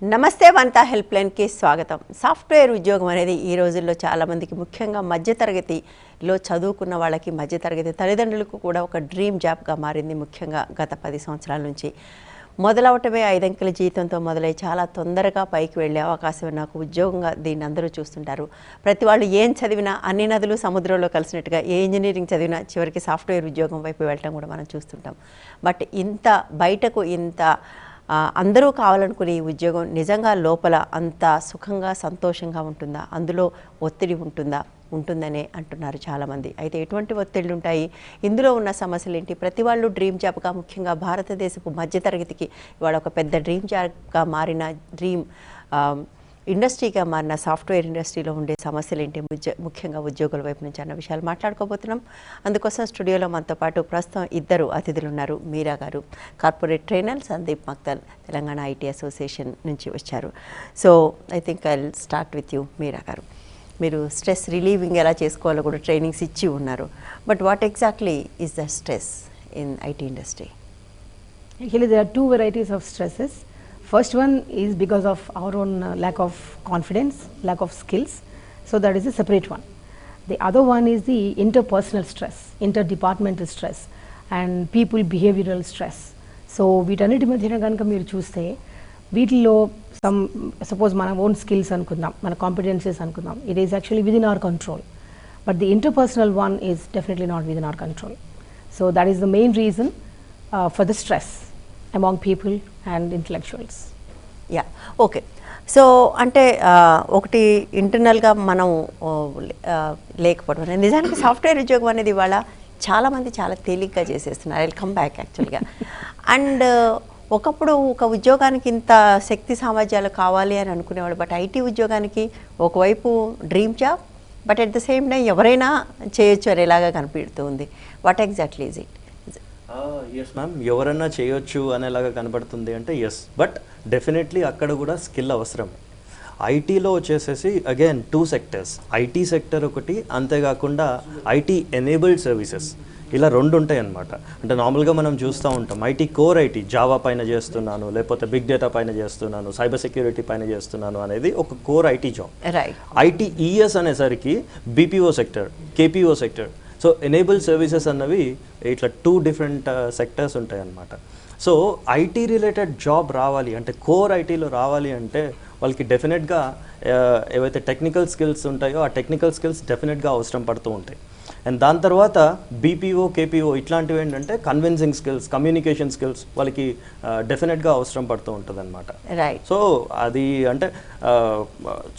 నమస్తే వంతా హెల్ప్లైన్ కి స్వాగతం. సాఫ్ట్వేర్ ఉద్యోగం అనేది ఈ రోజుల్లో చాలా మందికి ముఖ్యంగా మధ్యతరగతిలో చదువుకున్న వాళ్ళకి మధ్యతరగతి తల్లిదండ్రులకు కూడా ఒక డ్రీమ్ జాబ్గా మారింది. ముఖ్యంగా గత 10 సంవత్సరాల నుంచి మొదలవటమే 5 అంకెల జీతంతో మొదలై చాలా తొందరగా పైకి వెళ్ళే అవకాశం నాకు ఉద్యోగంగా దీన్ని అందరూ చూస్తుంటారు. ప్రతి వాళ్ళు ఏం చదివినా అన్ని నదులు సముద్రంలో కలిసినట్టుగా ఏ ఇంజనీరింగ్ చదివినా చివరికి సాఫ్ట్వేర్ ఉద్యోగం వైపు వెళ్ళటం కూడా మనం చూస్తుంటాం. బట్ ఇంత బయటకు ఇంత అందరూ కావాలనుకునే ఈ ఉద్యోగం నిజంగా లోపల అంత సుఖంగా సంతోషంగా ఉంటుందా, అందులో ఒత్తిడి ఉంటుందనే అంటున్నారు చాలామంది. అయితే ఎటువంటి ఒత్తిళ్ళు ఉంటాయి, ఇందులో ఉన్న సమస్యలు ఏంటి, ప్రతి వాళ్ళు డ్రీమ్ జాబ్గా ముఖ్యంగా భారతదేశపు మధ్యతరగతికి ఇవాళ ఒక పెద్ద డ్రీమ్ జాబ్గా మారిన ఇండస్ట్రీగా మారిన సాఫ్ట్వేర్ ఇండస్ట్రీలో ఉండే సమస్యలు ఏంటి, ముఖ్యంగా ఉద్యోగుల వైపు నుంచి అన్న విషయాలు మాట్లాడుకోబోతున్నాం. అందుకోసం స్టూడియోలో మనతో పాటు ప్రస్తుతం 2 అతిథులు ఉన్నారు. Meera garu corporate trainer, Sandeep Maktal Telangana IT association నుంచి వచ్చారు. So I think I start with you. Meera garu, మీరు స్ట్రెస్ రిలీవింగ్ ఎలా చేసుకోవాలో కూడా ట్రైనింగ్స్ ఇచ్చి ఉన్నారు. But what exactly is the stress in IT industry? Actually, there are 2 varieties of stresses. First one is because of our own lack of confidence, lack of skills. So that is a separate one. The other one is the interpersonal stress, interdepartmental stress and people behavioral stress. So వీటన్నిటి మధ్యన కనుక మీరు చూస్తే వీటిలో suppose మన own skills అనుకుందాం, మన competencies అనుకుందాం, it is actually within our control. But the interpersonal one is definitely not within our control. So that is the main reason for the stress among people and intellectuals. Yeah, okay. So అంటే ఒకటి ఇంటర్నల్గా మనం లేకపోవడం, నిజానికి software ఉద్యోగం అనేది ఇవాళ చాలామంది చాలా తేలిగ్గా చేసేస్తున్నారు. ఐ విల్ కమ్ బ్యాక్ యాక్చువల్గా. అండ్ ఒకప్పుడు ఒక ఉద్యోగానికి ఇంత శక్తి సామర్థ్యాలు కావాలి అని అనుకునేవాడు. బట్ ఐటీ ఉద్యోగానికి ఒకవైపు dream job, but at the same time ఎవరైనా చేయొచ్చు అనేలాగా కనిపిస్తుంది. What exactly is it? Yes ma'am, ఎవరన్నా చేయొచ్చు అనేలాగా కనబడుతుంది అంటే ఎస్, బట్ డెఫినెట్లీ అక్కడ కూడా స్కిల్ అవసరం. ఐటీలో వచ్చేసేసి అగైన్ 2 సెక్టర్స్, ఐటీ సెక్టర్ ఒకటి, అంతేకాకుండా ఐటీ ఎనేబుల్డ్ సర్వీసెస్, ఇలా 2 ఉంటాయి అన్నమాట. అంటే నార్మల్గా మనం చూస్తూ ఉంటాం ఐటీ కోర్ ఐటీ, జావా పైన చేస్తున్నాను, లేకపోతే బిగ్ డేటా పైన చేస్తున్నాను, సైబర్ సెక్యూరిటీ పైన చేస్తున్నాను అనేది ఒక core IT job. IT ES అనేసరికి BPO sector, KPO sector. So enable services అన్నవి ఇట్లా 2 డిఫరెంట్ సెక్టర్స్ ఉంటాయి అన్నమాట. సో ఐటీ రిలేటెడ్ జాబ్ రావాలి అంటే, కోర్ ఐటీలో రావాలి అంటే వాళ్ళకి డెఫినెట్గా ఏవైతే టెక్నికల్ స్కిల్స్ ఉంటాయో ఆ టెక్నికల్ స్కిల్స్ డెఫినెట్గా అవసరం పడుతూ ఉంటాయి. అండ్ దాని తర్వాత బీపీఓ, కేపీఓ ఇట్లాంటివి ఏంటంటే కన్విన్సింగ్ స్కిల్స్, కమ్యూనికేషన్ స్కిల్స్ వాళ్ళకి డెఫినెట్గా అవసరం పడుతూ ఉంటుంది అనమాట. సో అది అంటే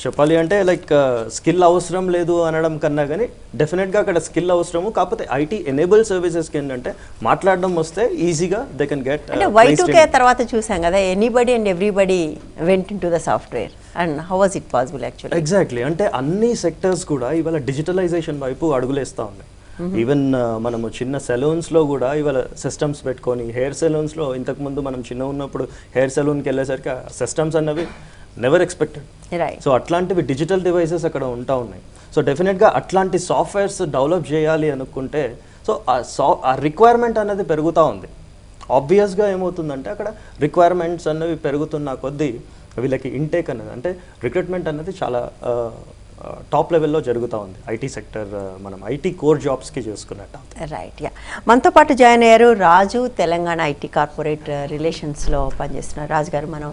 చెప్పాలి అంటే లైక్ స్కిల్ అవసరం లేదు అనడం కన్నా కానీ డెఫినెట్గా అక్కడ స్కిల్ అవసరము. కాకపోతే ఐటీ ఎనేబుల్ సర్వీసెస్కి ఏంటంటే మాట్లాడడం వస్తే ఈజీగా దే కెన్ గెట్. Y2K తర్వాత చూసాం కదా, anybody and everybody vent into the software. And how was it possible actually? Exactly, అంటే అన్ని సెక్టర్స్ కూడా ఇవాళ డిజిటలైజేషన్ వైపు అడుగులేస్తూ ఉన్నాయి. ఈవెన్ మనము చిన్న సెలూన్స్లో కూడా ఇవాళ సిస్టమ్స్ పెట్టుకొని, హెయిర్ సెలూన్స్లో ఇంతకుముందు మనం చిన్న ఉన్నప్పుడు హెయిర్ సెలూన్కి వెళ్ళేసరికి సిస్టమ్స్ అన్నవి నెవర్ ఎక్స్పెక్టెడ్. సో అట్లాంటివి డిజిటల్ డివైసెస్ అక్కడ ఉంటా ఉన్నాయి. సో డెఫినెట్గా అట్లాంటి సాఫ్ట్వేర్స్ డెవలప్ చేయాలి అనుకుంటే సో ఆ రిక్వైర్మెంట్ అనేది పెరుగుతూ ఉంది. ఆబ్వియస్గా ఏమవుతుందంటే అక్కడ రిక్వైర్మెంట్స్ అన్నవి పెరుగుతున్న కొద్దీ వీళ్ళకి ఇంటేక్ అనేది అంటే రిక్రూట్మెంట్ అనేది చాలా టాప్ లెవెల్లో జరుగుతూ ఉంది ఐటీ సెక్టర్. మనం ఐటీ కోర్ జాబ్స్కి చేసుకున్నట్టు. Right, yeah. మనతో పాటు జాయిన్ అయ్యారు రాజు, తెలంగాణ ఐటీ కార్పొరేట్ రిలేషన్స్లో పనిచేస్తున్నారు. రాజు గారు, మనం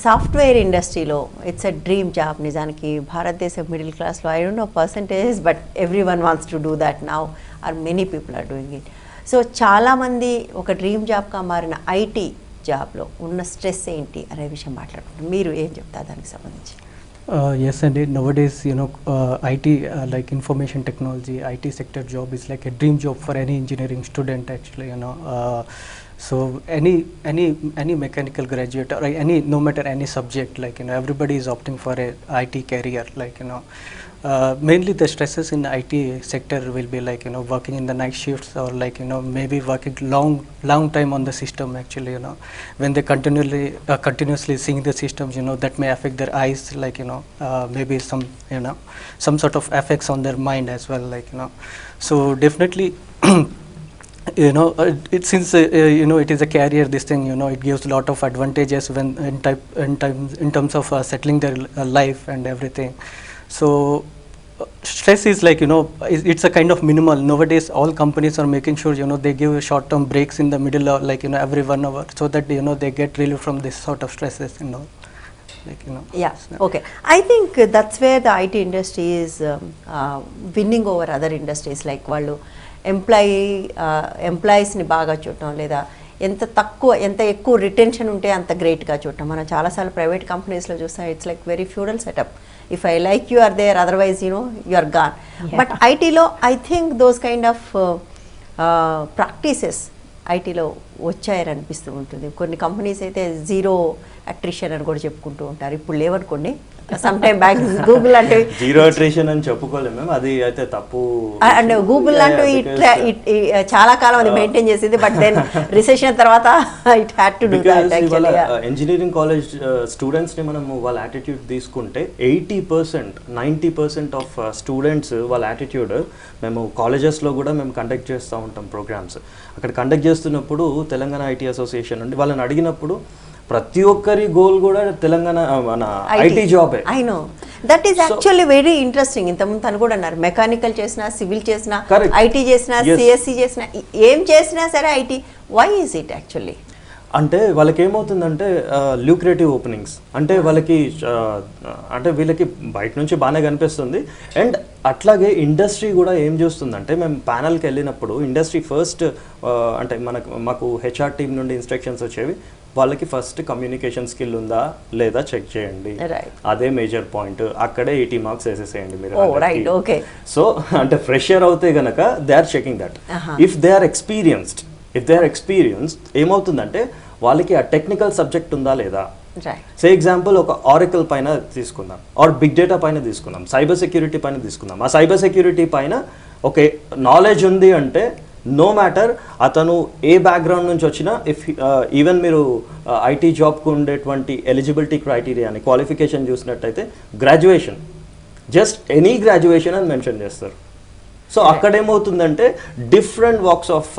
సాఫ్ట్వేర్ ఇండస్ట్రీలో ఇట్స్ ఎ డ్రీమ్ జాబ్. నిజానికి భారతదేశం మిడిల్ క్లాస్లో I don't know percentage, but every one wants to do that now, or many people are doing it. So చాలామంది ఒక డ్రీమ్ జాబ్గా మారిన ఐటీ జాబ్లో ఉన్న స్ట్రెస్ ఏంటి అనే విషయం మాట్లాడుకుంటాం. మీరు ఏం చెప్తారు దానికి సంబంధించి? Yes, and nowadays, IT, like information technology, IT sector job is like a dream job for any engineering student actually, so any mechanical graduate or any, no matter any subject, like everybody is opting for a IT career, like mainly the stresses in the IT sector will be like working in the night shifts, or like maybe working long time on the system actually, when they continuously seeing the systems, that may affect their eyes, like maybe some sort of effects on their mind as well, like so definitely you know, since it is a career, this thing, it gives a lot of advantages when in terms of settling their life and everything. So stress is like, it's a kind of minimal. Nowadays all companies are making sure, they give short term breaks in the middle of, like, every 1 hour, so that they get relief from this sort of stresses and all, like, Yeah, okay. I think that's where the IT industry is winning over other industries. Like వాళ్ళు ఎంప్లాయీస్ని బాగా చూడటం, లేదా ఎంత ఎక్కువ retention ఉంటే అంత గ్రేట్గా చూడటం. మనం చాలాసార్లు ప్రైవేట్ కంపెనీస్లో చూస్తాం, it's like very feudal setup. If I like you are there, otherwise you are gone. But ఐటీలో I think those kind of practices ఐటీలో వచ్చాయని అనిపిస్తూ ఉంటుంది. కొన్ని కంపెనీస్ అయితే జీరో అట్రిషన్ అని కూడా చెప్పుకుంటూ ఉంటారు. ఇప్పుడు లేవనుకోండి, సమ్ టైమ్ బ్యాక్ గూగుల్ లాంటివి జీరో అట్రిషన్ అని చెప్పుకోలేము మేము, అది అయితే తప్పు. అండ్ గూగుల్ లాంటివి చాలా కాలం అది మెయింటైన్ చేసింది, బట్ దెన్ రిసెషన్ తర్వాత it had to do that. Engineering college స్టూడెంట్స్ని మనం వాళ్ళ యాటిట్యూడ్ తీసుకుంటే 80%, 90% ఆఫ్ స్టూడెంట్స్ వాళ్ళ యాటిట్యూడ్, మేము కాలేజెస్లో కూడా మేము కండక్ట్ చేస్తూ ఉంటాం ప్రోగ్రామ్స్. అక్కడ కండక్ట్ చేస్తున్నప్పుడు తెలంగాణ ఐటీ అసోసియేషన్ నుండి వాళ్ళని అడిగినప్పుడు ప్రతి ఒక్కరి గోల్ కూడా తెలంగాణ మన ఐటీ జాబే. I know that is actually very interesting. ఇంతకుముందు తను కూడా అన్నారు, మెకానికల్ చేసినా, సివిల్ చేసినా, ఐటీ చేసినా, సిఎస్సి చేసినా, ఏం చేసినా సరే IT. Why is it actually? అంటే వాళ్ళకి ఏమవుతుందంటే ల్యూక్రేటివ్ ఓపెనింగ్స్, అంటే వాళ్ళకి అంటే వీళ్ళకి బయట నుంచి బాగానే కనిపిస్తుంది. అండ్ అట్లాగే ఇండస్ట్రీ కూడా ఏం చేస్తుందంటే, మేము ప్యానల్కి వెళ్ళినప్పుడు ఇండస్ట్రీ ఫస్ట్ అంటే మాకు హెచ్ఆర్ టీమ్ నుండి ఇన్స్ట్రక్షన్స్ వచ్చేవి, వాళ్ళకి ఫస్ట్ కమ్యూనికేషన్ స్కిల్ ఉందా లేదా చెక్ చేయండి, అదే మేజర్ పాయింట్. అక్కడే 80 మార్క్స్ వేసేసేయండి మీరు. సో అంటే ఫ్రెషర్ అవుతే గనక they are checking that. If they are experienced ఏమవుతుందంటే వాళ్ళకి ఆ టెక్నికల్ సబ్జెక్ట్ ఉందా లేదా. సే ఎగ్జాంపుల్ ఒక ఆరకిల్ పైన తీసుకుందాం, ఆర్ బిగ్ డేటా పైన తీసుకుందాం, సైబర్ సెక్యూరిటీ పైన తీసుకుందాం. ఆ సైబర్ సెక్యూరిటీ పైన ఓకే నాలెడ్జ్ ఉంది అంటే, నో మ్యాటర్ అతను ఏ బ్యాక్గ్రౌండ్ నుంచి వచ్చినా, ఇఫ్ ఈవెన్ మీరు ఐటీ జాబ్కు ఉండేటువంటి ఎలిజిబిలిటీ క్రైటీరియాని క్వాలిఫికేషన్ చూసినట్టయితే గ్రాడ్యుయేషన్, జస్ట్ ఎనీ గ్రాడ్యుయేషన్ అని మెన్షన్ చేస్తారు. సో అక్కడేమవుతుందంటే డిఫరెంట్ వాక్స్ ఆఫ్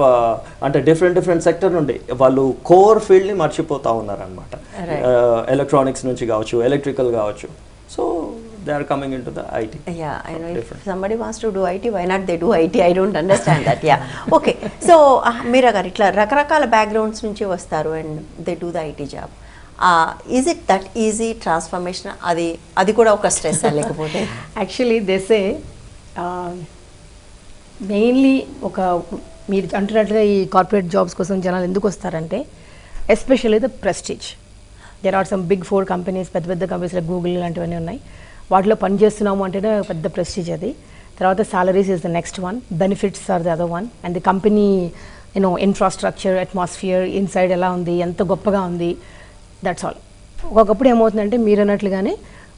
అంటే డిఫరెంట్ సెక్టర్ నుండి వాళ్ళు కోర్ ఫీల్డ్ని మర్చిపోతూ ఉన్నారనమాట. ఎలక్ట్రానిక్స్ నుంచి కావచ్చు, ఎలక్ట్రికల్ కావచ్చు. So they are coming into the IT. Yeah, I know. If somebody wants to do IT, why not they do IT? I don't understand that. Yeah. Okay. So Meera garu itla rakarakaala backgrounds nunchi vastaru and they do the IT job. Is it that easy transformation? Adi kuda oka stress lekapothe? Actually they say mainly ఒక మీరు అంటున్నట్లుగా ఈ corporate jobs కోసం జనాలు ఎందుకు వస్తారంటే, especially the prestige. There are some big 4 companies, పెద్ద companies like Google లాంటివన్నీ ఉన్నాయి. వాటిలో పని చేస్తున్నాము అంటేనే పెద్ద ప్రెస్టీజ్ అది. తర్వాత salaries is the next one, benefits are the other one, and the company infrastructure, atmosphere inside ఎలా ఉంది, ఎంత గొప్పగా ఉంది, దట్స్ ఆల్. ఒకప్పుడు ఏమవుతుందంటే మీరు అన్నట్లుగానే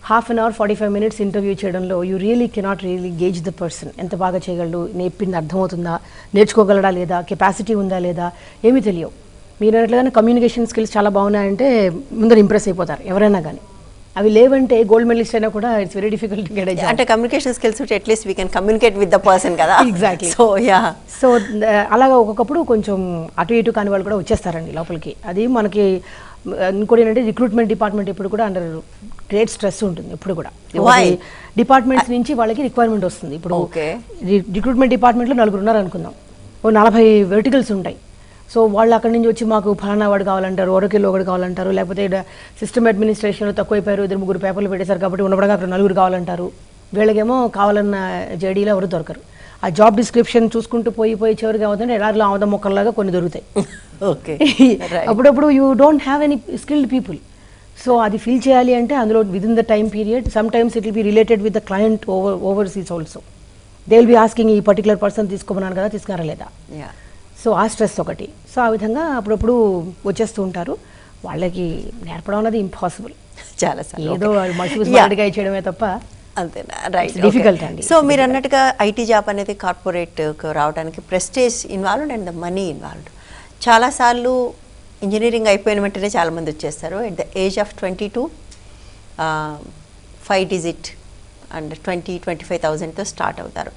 half an hour 45 minutes interview చేయడంలో you really cannot really gauge the person. ఎంత బాగా చేయగలడు, నేర్పింది అర్థమవుతుందా, నేర్చుకోగలడా లేదా, కెపాసిటీ ఉందా లేదా, ఏమీ తెలియవు. మీరు అన్నట్లుగానే కమ్యూనికేషన్ స్కిల్స్ చాలా బాగున్నాయంటే ముందర ఇంప్రెస్ అయిపోతారు ఎవరైనా కానీ. అవి లేవంటే గోల్డ్ మెడలిస్ట్ అయినా కూడా it's very difficult to get a job. అంటే కమ్యూనికేషన్ స్కిల్స్ ఉంటే at least we can communicate with the person కదా. ఎగ్జాక్ట్లీ. సో అలాగా ఒక్కొక్కప్పుడు కొంచెం అటు ఇటు కాని వాళ్ళు కూడా వచ్చేస్తారండి లోపలికి. అది మనకి ఇంకోటి ఏంటంటే రిక్రూట్మెంట్ డిపార్ట్మెంట్ ఇప్పుడు కూడా అండర్ గ్రేట్ స్ట్రెస్ ఉంటుంది ఎప్పుడు కూడా. డిపార్ట్మెంట్స్ నుంచి వాళ్ళకి రిక్వైర్మెంట్ వస్తుంది. ఇప్పుడు రిక్రూట్మెంట్ డిపార్ట్మెంట్లో 4 ఉన్నారు అనుకుందాం, 40 వెర్టికల్స్ ఉంటాయి. సో వాళ్ళు అక్కడి నుంచి వచ్చి మాకు ఫలానా వాడు కావాలంటారు, ఓరకిల్లో ఒకటి కావాలంటారు, లేకపోతే సిస్టమ్ అడ్మినిస్ట్రేషన్లో తక్కువైపోయారు, 2-3 పేపర్లు పెట్టేశారు కాబట్టి ఉన్నప్పుడు అక్కడ 4 కావాలంటారు. వీళ్ళకేమో కావాలన్న జేడీలో ఎవరు దొరకరు. ఆ జాబ్ డిస్క్రిప్షన్ చూసుకుంటూ పోయి చివరికి అవుతుంటే ఎడారిలో ఆమద మొక్కల్లాగా కొన్ని దొరుకుతాయి. ఓకే. అప్పుడప్పుడు you don't have any skilled people. So అది ఫిల్ చేయాలి అంటే అందులో within the time period some times it will be related with the client overseas also. They will be asking ఈ పర్టికులర్ పర్సన్ తీసుకోమన్నాను కదా, తీసుకున్నారా లేదా. సో ఆ స్ట్రెస్ ఒకటి. సో ఆ విధంగా అప్పుడప్పుడు వచ్చేస్తూ ఉంటారు. వాళ్ళకి నేర్పడం అనేది ఇంపాసిబుల్. చాలా ఏదో మల్టిపుల్గా చేయడమే తప్ప అంతేనా. రైట్. డిఫికల్ట్ అండి. సో మీరు అన్నట్టుగా ఐటీ జాబ్ అనేది కార్పొరేట్కి రావడానికి prestige involved and the money involved. చాలాసార్లు ఇంజనీరింగ్ అయిపోయిన వెంటనే చాలామంది వచ్చేస్తారు. At the age of 22 5 digit and 20-25,000తో స్టార్ట్ అవుతారు.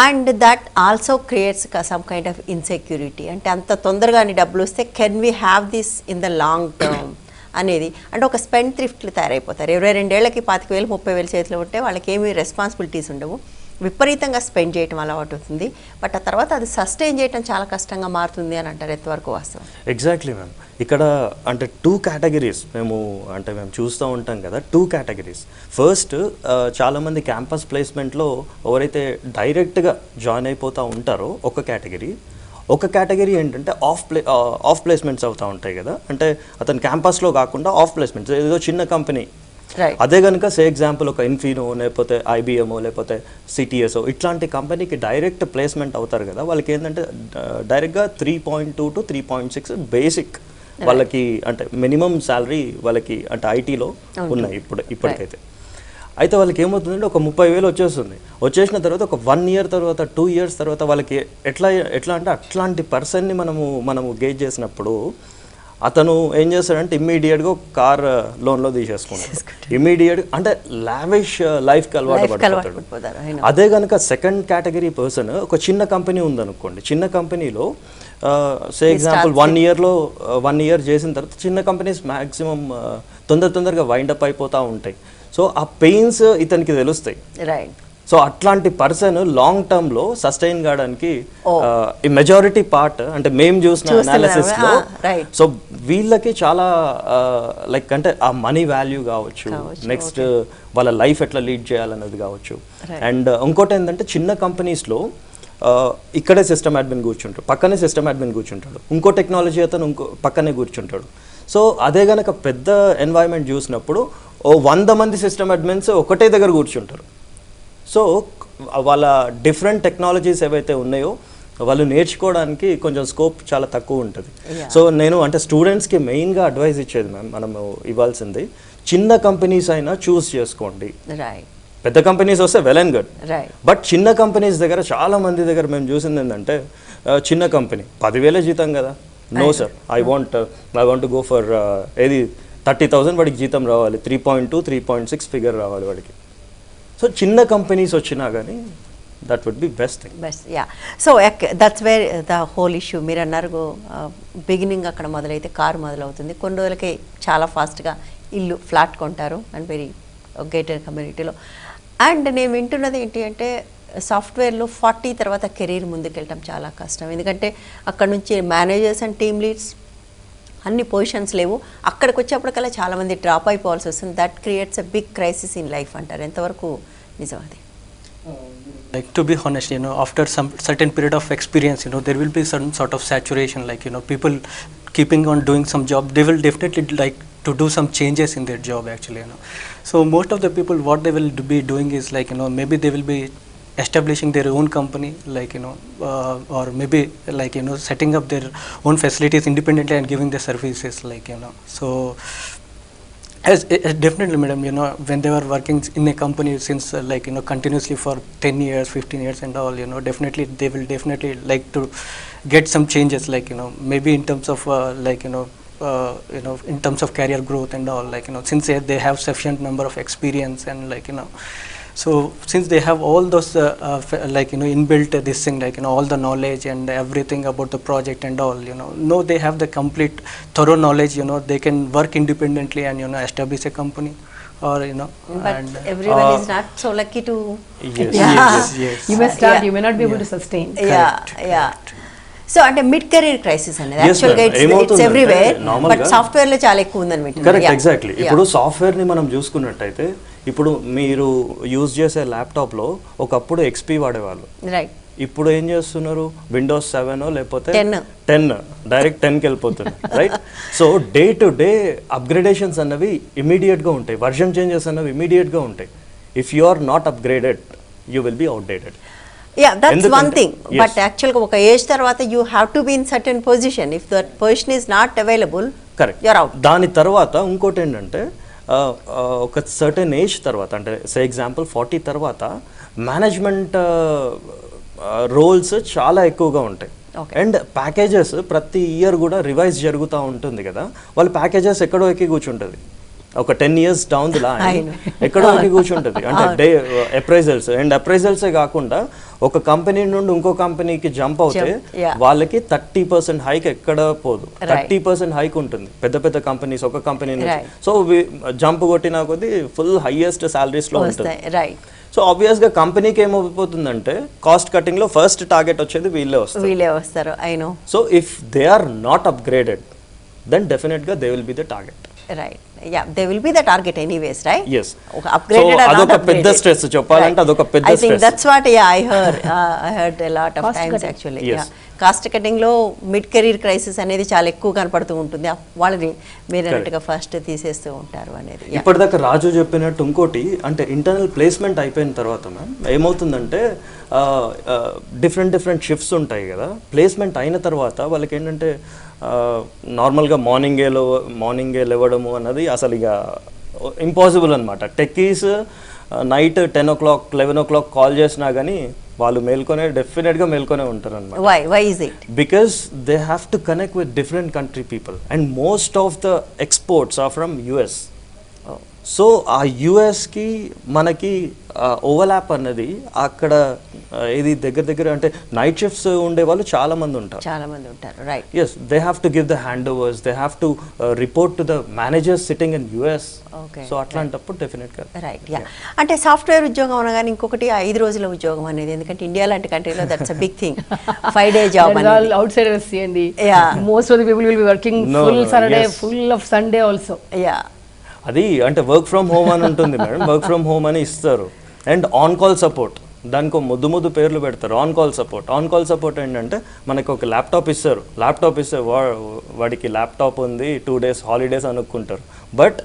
And that also creates some kind of insecurity. అంటే అంత తొందరగా డబ్బులు వస్తే can we have this in the long term అనేది. అంటే ఒక స్పెండ్ థ్రిఫ్ట్లు తయారైపోతారు. 22 ఏళ్ళకి 25,000 30,000 చేతిలో ఉంటే వాళ్ళకి ఏమీ రెస్పాన్సిబిలిటీస్ ఉండవు, విపరీతంగా స్పెండ్ చేయటం అలవాటు అవుతుంది. బట్ ఆ తర్వాత అది సస్టైన్ చేయడం చాలా కష్టంగా మారుతుంది అని అంటారు. ఎంతవరకు వాస్తవం? Exactly ma'am. ఇక్కడ అంటే 2 కేటగిరీస్ మేము చూస్తూ ఉంటాం కదా, 2 కేటగిరీస్. ఫస్ట్ చాలామంది క్యాంపస్ ప్లేస్మెంట్లో ఎవరైతే డైరెక్ట్గా జాయిన్ అయిపోతూ ఉంటారో ఒక కేటగిరీ ఏంటంటే ఆఫ్ ప్లేస్మెంట్స్ అవుతూ ఉంటాయి కదా. అంటే అతను క్యాంపస్లో కాకుండా ఆఫ్ ప్లేస్మెంట్స్, ఏదో చిన్న కంపెనీ, అదే కనుక ఎగ్జాంపుల్ ఒక ఇన్ఫీనో లేకపోతే ఐబిఎంఓ లేకపోతే సిటిఎస్ఓ ఇట్లాంటి కంపెనీకి డైరెక్ట్ ప్లేస్మెంట్ అవుతారు కదా. వాళ్ళకి ఏంటంటే డైరెక్ట్గా 3.2 to 3.6 బేసిక్ వాళ్ళకి అంటే మినిమం శాలరీ వాళ్ళకి అంటే ఐటీలో ఉన్నాయి ఇప్పటికైతే. అయితే వాళ్ళకి ఏమవుతుందంటే ఒక 30,000 వచ్చేసిన తర్వాత ఒక 1 year తర్వాత 2 years తర్వాత వాళ్ళకి ఎట్లా అంటే అట్లాంటి పర్సన్ని మనము గేజ్ చేసినప్పుడు అతను ఏం చేస్తాడంటే ఇమ్మీడియట్గా కార్ లోన్లో తీసేసుకుంటాడు. ఇమ్మీడియట్ అంటే లావిష్ లైఫ్కి అలవాటు పడిపోతాడు. అదే కనుక సెకండ్ కేటగిరీ పర్సన్ ఒక చిన్న కంపెనీ ఉందనుకోండి, చిన్న కంపెనీలో ఎగ్జాంపుల్ 1 year చేసిన తర్వాత చిన్న కంపెనీస్ మ్యాక్సిమం తొందరగా వైండప్ అయిపోతూ ఉంటాయి. సో ఆ పెయిన్స్ ఇతనికి తెలుస్తాయి. సో అట్లాంటి పర్సన్ లాంగ్ టర్మ్లో సస్టైన్ కావడానికి ఈ మెజారిటీ పార్ట్ అంటే మేము చూసిన అనాలిసిస్లో సో వీళ్ళకి చాలా లైక్ అంటే ఆ మనీ వాల్యూ కావచ్చు, నెక్స్ట్ వాళ్ళ లైఫ్ ఎట్లా లీడ్ చేయాలన్నది కావచ్చు. అండ్ ఇంకోటి ఏంటంటే చిన్న కంపెనీస్లో ఇక్కడే సిస్టమ్ అడ్మిన్ కూర్చుంటాడు, పక్కనే సిస్టమ్ అడ్మిన్ కూర్చుంటాడు, ఇంకో టెక్నాలజీ అతను పక్కనే కూర్చుంటాడు. సో అదే కనుక పెద్ద ఎన్వైరన్మెంట్ చూసినప్పుడు 100 మంది సిస్టమ్ అడ్మిన్స్ ఒకటే దగ్గర కూర్చుంటారు. సో వాళ్ళ డిఫరెంట్ టెక్నాలజీస్ ఏవైతే ఉన్నాయో వాళ్ళు నేర్చుకోవడానికి కొంచెం స్కోప్ చాలా తక్కువ ఉంటుంది. సో నేను అంటే స్టూడెంట్స్కి మెయిన్గా అడ్వైజ్ ఇచ్చేది మ్యామ్, మనము ఇవ్వాల్సింది చిన్న కంపెనీస్ అయినా చూస్ చేసుకోండి. పెద్ద కంపెనీస్ వస్తే వెల్ అండ్ గుడ్, బట్ చిన్న కంపెనీస్ దగ్గర చాలా మంది దగ్గర మేము చూసింది ఏంటంటే చిన్న కంపెనీ 10,000 జీతం కదా, no sir I want go for ఏది 30,000 వాడికి జీతం రావాలి, 3.2 3.6 ఫిగర్ రావాలి వాడికి. సో చిన్న కంపెనీస్ వచ్చినా కానీ that would be best thing. So that's where the whole issue. మీరు అన్నారు బిగినింగ్ అక్కడ మొదలైతే కారు మొదలవుతుంది, కొన్ని రోజులకి చాలా ఫాస్ట్గా ఇల్లు ఫ్లాట్ కొంటారు అండ్ వెరీ గేటెడ్ కమ్యూనిటీలో. అండ్ నేను వింటున్నది ఏంటి అంటే సాఫ్ట్వేర్లో 40 తర్వాత కెరీర్ ముందుకెళ్ళటం చాలా కష్టం. ఎందుకంటే అక్కడ నుంచి మేనేజర్స్ అండ్ టీమ్ లీడ్స్ అన్ని పొజిషన్స్ లేవు. అక్కడికి వచ్చేప్పటికల్లా చాలామంది డ్రాప్ అయిపోవాల్సి వస్తుంది. That creates a big crisis in life అంటారు. ఎంతవరకు నిజం అది? Like to be honest, after some certain period of experience, there will be some sort of saturation. Like people keeping on doing some job, they will definitely like to do some changes in their job actually. So most of the people, what they will be doing is like maybe they will be establishing their own company, like or maybe like setting up their own facilities independently and giving the services, like so as definitely madam, when they were working in a company since like continuously for 10 years 15 years and all, definitely they will definitely like to get some changes, like maybe in terms of like in terms of career growth and all, like since they have sufficient number of experience and like so since they have all those like inbuilt this thing, like all the knowledge and everything about the project and all, they have the complete thorough knowledge, they can work independently and establish a company, or but and everyone is not so lucky to yes. You may start, you may not be able to sustain. So అంటే mid career crisis అనేది యాక్చువల్గా it's everywhere, but సాఫ్ట్వేర్లో చాలా ఎక్కువ ఉందని వింటున్నాను. Correct, exactly. ఇప్పుడు సాఫ్ట్వేర్ని మనం చూసుకున్నట్టయితే ఇప్పుడు మీరు యూజ్ చేసే ల్యాప్టాప్లో ఒకప్పుడు XP వాడేవాళ్ళు, రైట్? ఇప్పుడు ఏం చేస్తున్నారు? Windows 7 లేకపోతే 10 డైరెక్ట్ 10కి వెళ్ళిపోతుంది, right? So day to day upgradations అన్నవి ఇమీడియట్గా ఉంటాయి, వర్షన్ చేంజెస్ అన్నవి ఇమీడియట్గా ఉంటాయి. If you are not upgraded you will be outdated. Yeah, that's one thing. But actually ఒక ఏజ్ తర్వాత you have to be in certain position. If that position is not available, correct, you're out. దాని తర్వాత ఇంకోటి ఏంటంటే ఒక certain age తర్వాత అంటే సే example 40 తర్వాత మేనేజ్మెంట్ రోల్స్ చాలా ఎక్కువగా ఉంటాయి. అండ్ ప్యాకేజెస్ ప్రతి ఇయర్ కూడా రివైజ్ జరుగుతూ ఉంటుంది కదా, వాళ్ళ ప్యాకేజెస్ ఎక్కడో ఎక్కి కూర్చుంటుంది. ఒక 10 years డౌన్ ది లైన్ ఎక్కడో కూర్చుంటుంది అంటే అప్రైజల్స్ అండ్ అప్రైజల్సే కాకుండా ఒక కంపెనీ నుండి ఇంకో కంపెనీకి జంప్ అవుతే వాళ్ళకి 30% హైక్ ఎక్కడ పోదు, 30% హైక్ ఉంటుంది పెద్ద పెద్ద కంపెనీస్ ఒక కంపెనీ నుంచి. సో జంప్ కొట్టినా కొద్ది ఫుల్ హైయెస్ట్ సాలరీస్ లో ఉంటుంది. సో ఆబ్వియస్ గా కంపెనీకి ఏమైపోతుందంటే కాస్ట్ కటింగ్ లో ఫస్ట్ టార్గెట్ వచ్చేది వీళ్ళే వస్తారు. So if they are not upgraded then definitely they will be the target. Right. Yeah, they will be the target anyways, right? Yes. Upgraded or not adoka upgraded. pedda stress cheppalante adoka pedda stress. I think that's what I heard a lot of cost times cutting. Actually. Yes. Yeah. Cost cutting లో mid career crisis అనేది చాలా ఎక్కువ కనపడుతూ ఉంటుంది. వాళ్ళని మీరు అన్నట్టుగా first తీసేస్తూ ఉంటారు అనేది. ఇప్పటిదాకా రాజు చెప్పినట్టు ఇంకోటి అంటే ఇంటర్నల్ ప్లేస్మెంట్ అయిపోయిన తర్వాత మ్యామ్ ఏమవుతుందంటే డిఫరెంట్ షిఫ్ట్స్ ఉంటాయి కదా. ప్లేస్మెంట్ అయిన తర్వాత వాళ్ళకి ఏంటంటే నార్మల్గా మార్నింగే లేవడము అన్నది అసలు ఇక ఇంపాసిబుల్ అనమాట. Techies night 10 o'clock 11 o'clock call చేసినా కానీ వాళ్ళు డెఫినెట్గా మేల్కొనే ఉంటారు అనమాట. Why is it? Because they have to connect with different country people and most of the exports are from US. So ఆ యుఎస్కి మనకి ఓవర్లాప్ అన్నది అక్కడ ఇది దగ్గర అంటే నైట్ షిఫ్ట్స్ ఉండే వాళ్ళు చాలా మంది ఉంటారు. Right. Yes, they have to give the handovers, they have to report to the managers sitting in US. So అట్లాంటప్పుడు డెఫినెట్గా రైట్. యా, అంటే సాఫ్ట్వేర్ ఉద్యోగం అనగానే ఇంకొకటి 5 రోజుల ఉద్యోగం అనేది, ఎందుకంటే ఇండియా లాంటి కంట్రీలో that's a big thing. 5-day job అనేది అవుట్ సైడ్ అండి. Most of the people will be working full Saturday, full of Sunday also. Yeah, అది అంటే వర్క్ ఫ్రమ్ హోమ్ అని ఉంటుంది మేడం. వర్క్ ఫ్రమ్ హోమ్ అని ఇస్తారు. అండ్ ఆన్ కాల్ సపోర్ట్, దానికి ముద్దు పేర్లు పెడతారు. ఆన్ కాల్ సపోర్ట్ ఏంటంటే మనకి ఒక ల్యాప్టాప్ ఇస్తే వాడికి ల్యాప్టాప్ ఉంది 2 days హాలిడేస్ అనుకుంటారు. బట్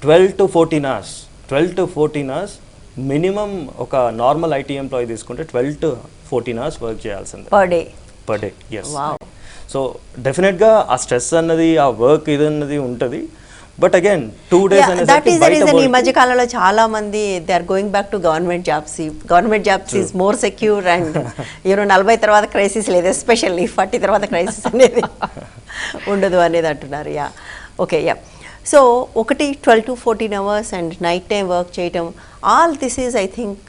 12 to 14 hours మినిమం ఒక నార్మల్ ఐటీ ఎంప్లాయీ తీసుకుంటే 12 to 14 hours వర్క్ చేయాల్సిందే పర్ డే. ఎస్. సో డెఫినెట్గా ఆ స్ట్రెస్ అన్నది, ఆ వర్క్ ఇది అన్నది ఉంటుంది. But again 2 days that is the reason ఈ మధ్య కాలంలో చాలా మంది they are going back to government jobs is more secure and 40 తర్వాత క్రైసిస్ లేదు, ఎస్పెషల్లీ 40 తర్వాత క్రైసిస్ అనేది ఉండదు అనేది అంటున్నారు. Yeah, okay. యా, సో ఒకటి 12 to 14 hours and night time work చేయటం, all this is I think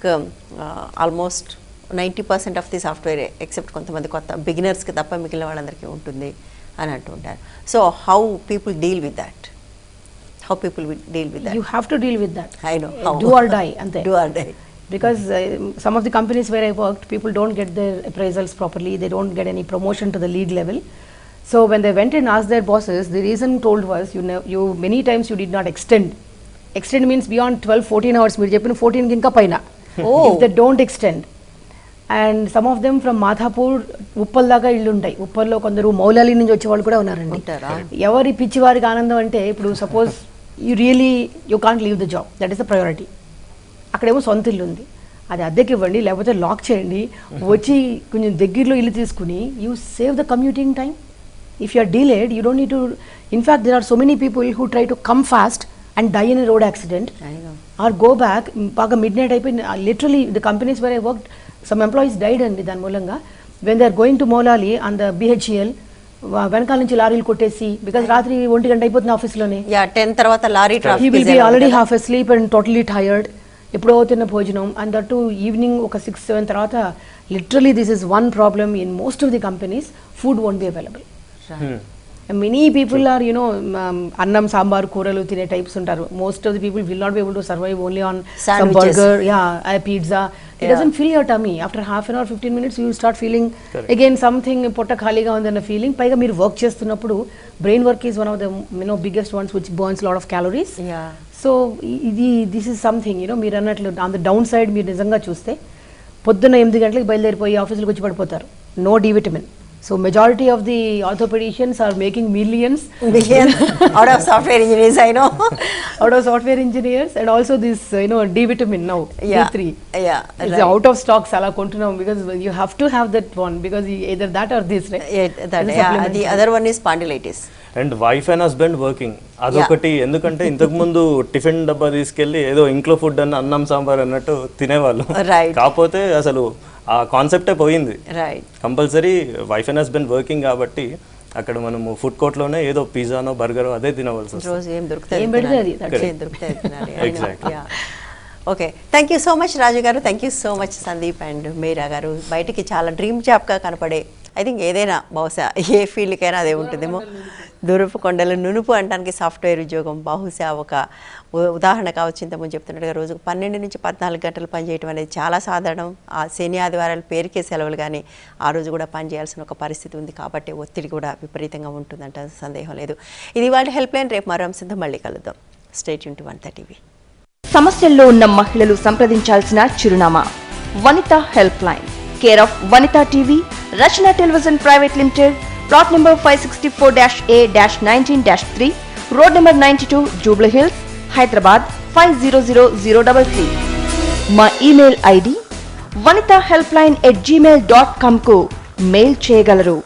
almost 90% of the software except కొంతమంది కొత్త బిగినర్స్కి తప్ప మిగిలిన వాళ్ళందరికీ ఉంటుంది అని అంటుంటారు. So how people deal with that? How people will deal with that? You have to deal with that. I know. How? Do or die, ante. Do or die. Because some of the companies where I worked, people don't get their appraisals properly. They don't get any promotion to the lead level. So when they went and asked their bosses, the reason told was, you many times you did not extend. Extend means beyond 12-14 hours. Meer cheppina 14 ki inka paina. If they don't extend. And some of them from Madhapur, Uppal daga illu untai. Uppal lo kondaru Maulali nunchi vache vallu kuda unnarandi. Evari pichi variki aanandam ante ippudu suppose you can't leave the job. That is the priority. అక్కడేమో సొంత ఇల్లు ఉంది, అది అద్దెకి ఇవ్వండి లేకపోతే lock చేయండి, వచ్చి కొంచెం దగ్గరలో ఇల్లు తీసుకుని you save the commuting time. If you are delayed you don't need to. In fact there are so many people who try to come fast and die in a road accident or go back. బాగా midnight అయిపోయింది. Literally the companies where I worked some employees died అండి దాని మూలంగా. When they are going to Moula Ali on the BHEL, వెనకాల నుంచి లారీలు కొట్టేసి, because రాత్రి 1 గంట అయిపోతుంది ఆఫీస్లోనే. 10 తర్వాత lorry traffic, he will be already half asleep and totally tired. ఎప్పుడో తిన్న భోజనం అండ్ దట్ టు ఈవినింగ్ ఒక 6-7 తర్వాత. Literally this is one problem in most of the companies. Food won't be available. Many people are అన్నం సాంబార్ కూరలు తినే types ఉంటారు. Most of the people will not be able to survive only on some burger, pizza. It doesn't fill your tummy. After half an hour, 15 minutes, you start feeling again something పొట్ట ఖాళీగా ఉందన్న feeling. పైగా మీరు work చేస్తున్నప్పుడు brain work is one of the biggest ones which burns lot of calories. So this is something మీరు అన్నట్లు on the down side మీరు నిజంగా చూస్తే పొద్దున్న 8 గంటలకు బయలుదేరిపోయి ఆఫీసులకు వచ్చి పడిపోతారు. No D vitamin. So majority of the orthopedicians are making millions out of software engineers, I know. Out of software engineers, and also this D vitamin now, D3. Yeah, it's right. Out of stock sala kontunam because you have to have that one because either that or this, right? The other one is spondylitis. And wife and husband working, అదొకటి. ఎందుకంటే ఇంతకుముందు tiffin డబ్బా తీసుకెళ్ళి ఏదో ఇంట్లో food అన్న అన్నం సాంబార్ అన్నట్టు తినేవాళ్ళు. కాకపోతే అసలు ఆ కాన్సెప్టే పోయింది. Compulsory wife and husband working కాబట్టి అక్కడ మనము ఫుడ్ కోర్ట్లోనే ఏదో పిజ్జానో బర్గరో అదే తినవలసి వస్తుంది. రోజు ఏం దొరుకుతుంది ఏం పెడితే అది, ఏం దొరుకుతుంది తినాలి. Exactly. Okay, thank you so much Raju garu, thank you so much Sandeep and Meera garu. బయటికి చాలా డ్రీమ్ జాబ్గా కనపడే ఐ థింక్ ఏదైనా బహుశా ఏ ఫీల్డ్కైనా అదే ఉంటుందేమో. దూరపు కొండల నునుపు అంటానికి సాఫ్ట్వేర్ ఉద్యోగం బహుశా ఒక ఉదాహరణ కావచ్చు. ఇంతకుముందు చెప్తున్నట్టుగా రోజుకు 12 నుంచి 14 గంటలు పనిచేయడం అనేది చాలా సాధారణం. ఆ శని ఆదివారాలు పేరుకే సెలవులు, కానీ ఆ రోజు కూడా పనిచేయాల్సిన ఒక పరిస్థితి ఉంది కాబట్టి ఒత్తిడి కూడా విపరీతంగా ఉంటుందంట, సందేహం లేదు. ఇది వాళ్ళ హెల్ప్ లైన్. రేపు మరో అంశంతో మళ్ళీ కలుద్దాం. Stay tune to Vanitha TV. సమస్యల్లో ఉన్న మహిళలు సంప్రదించాల్సిన చిరునామా Vanitha help line, care of Vanitha TV, Rachana television private limited, plot number 564-A-19-3, road number 92, Jubilee Hills, Hyderabad 500033. మా ఇమెయిల్ ఐడి vanithahelpline@gmail.com కు మెయిల్ చేయగలరు.